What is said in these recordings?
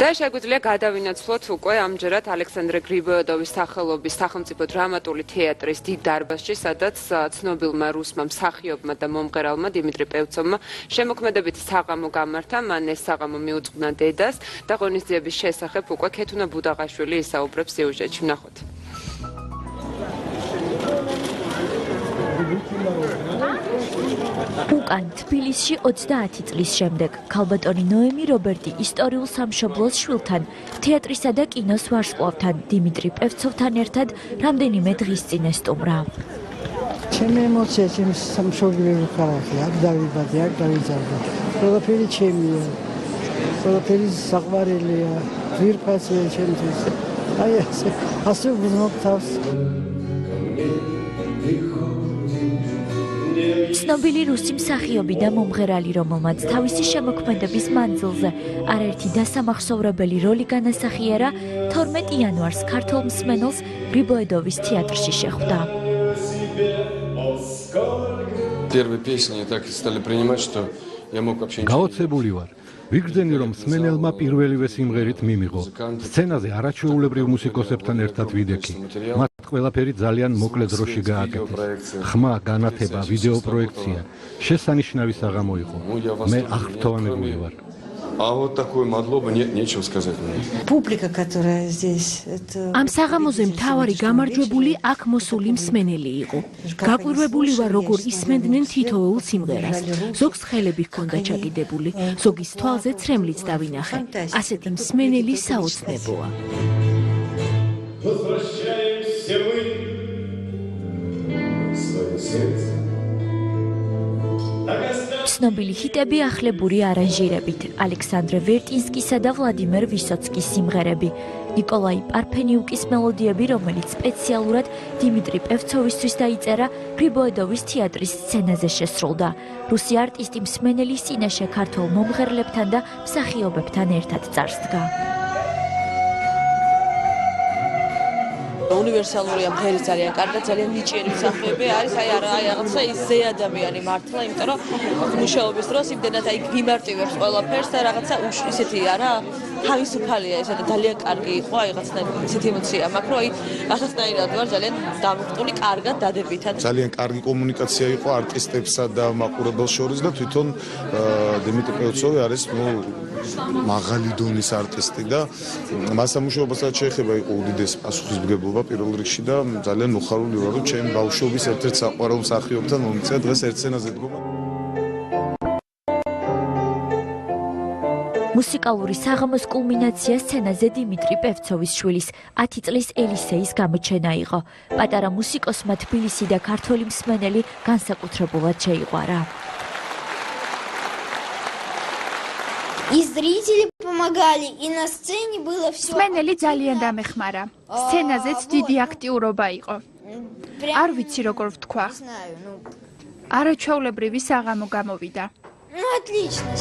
და შეგვიძლია გადავინაცვლოთ უკვე ამჯერად ალექსანდრე გრიბოედოვის სახელობის სახელმწიფო დრამატული თეატრის დიდ დარბაზში, სადაც ცნობილმა რუსმა მსახიობმა და მომღერალმა დიმიტრი პევცოვმა შემოქმედებითი საღამო გამართა. მან ეს საღამო მიუძღვნა დედას და ღონისძიების შესახებ უკვე ქეთუნა ბუდაღაშვილი ისაუბრებს სიუჟეტში. ვნახოთ. უკან თბილისში 30 წლის შემდეგ ქალბატონი ნოემი რობერტი ისტორიულ სამშობლოს შვილთან, თეატრისა და კინოს ვარსკვლავთან დიმიტრი პევცოვთან ერთად რამდენიმე დღის წინ ესტუმრა. ჩემი ემოცია, ჩემი სამშობლოები ხარახი, აქ დავიბადე, აქ დავიზარდე. ყველაფერი ჩემია. ყველაფერი საყვარელია, ძვირფასია ჩემთვის. აი ასე ვგზნობ თავს. ცნობილი რუსი მსახიობი და მომღერალი, რომელმაც თავისი შემოქმედების მანძილზე არაერთი დასამახსოვრებელი როლი განასახიერა, 12 იანვარს ქართულ მსმენელს გრიბოედოვის თეატრში შეხვდა. გაოცებული ვარ. ვიგრძენი, რომ მსმენელმა პირველივე სიმღერით მიმიღო. სცენაზე არაჩვეულებრივ მუსიკოსებთან ერთად ვიდექი. მათ ყველაფერი ძალიან მოკლე დროში გააკეთეს. ხმა, განათება, ვიდეო პროექცია. შესანიშნავი საღამო იყო. მე აღფრთოვანებული ვარ. Публика, которая здесь, это ამ საღამოზე მთავარი გამარჯვებული აქ მოსული მსმენელი იყო. გაკვირვებული ვარ, როგორ ისმენდნენ თითოეულ სიმღერას. ზოგს ხელები ჰქონდა ჩაკიდებული, ზოგის თვალზე ცრემლიც დავინახე. ასეთი მსმენელი საოცნებოა. ცნობილი ჰიტები ახლებური არანჟირებით, ალექსანდრე ვერტინსკისა და ვლადიმერ ვისოცკის სიმღერები, ნიკოლაი პარფენიუკის მელოდიები, რომელიც სპეციალურად დიმიტრი პევცოვისთვის დაიწერა, გრიბოედოვის თეატრის სცენაზე შესრულდა. რუსი არტისტი მსმენელის წინაშე ქართულ მომღერლებთან და მსახიობებთან ერთად წარსდგა. უნივერსალურია, მღერის ძალიან კარგად, ძალიან ნიჭიერი მსახიობი არის, აი რაღაცა ის ზე ადამიანი მართლა, იმიტომ რომ მუშაობის დროს იმდენად აი გვიმარტივებს ყველაფერს და რაღაცა ისეთი არა, თავისუფალია ესა და ძალიან კარგი იყო, აი რაღაცნაირად ისეთი ემოცია მაქვს, რომ აი ახასნაირად ვარ ძალიან დამუხტული, კარგად დადებითად. ძალიან კარგი კომუნიკაცია იყო არტისტებსა და მაყურებელს შორის და თვითონ დიმიტრი პევცოვი არის მაღალი დონის არტისტი და მას სამუშაოებასაც შეეხება იყო უდიდესი პასუხისმგებლობა პირველ რიგში და ძალიან მოხარული ვარ, რომ ჩემი ბავშვობის ერთ-ერთ საყვარელ მსახიობთან მომიწია დღეს ერთ სცენაზე დგომა. მუსიკალური საღამოს კულმინაცია სცენაზე დიმიტრი პევცოვის შვილის 10 წლის ელისეის გამოჩენა იყო. პატარა მუსიკოსმა თბილისი და ქართველი მსმენელი განსაკუთრებულად შეიყვარა. И зрители помогали, и на сцене было все. მსმენელი ძალიან დამეხმარა. სცენაზეც დიდი აქტიურობა იყო. არ ვიცი როგორ ვთქვა. არაჩვეულებრივი საღამო გამოვიდა. Ну, отлично.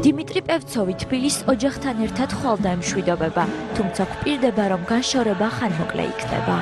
დიმიტრი პევცოვი თბილის ოჯახთან ერთად ხვალდა მშვიდობება, თუმცა გვპირდება, რომ განშორება ხანმოკლე იქნება.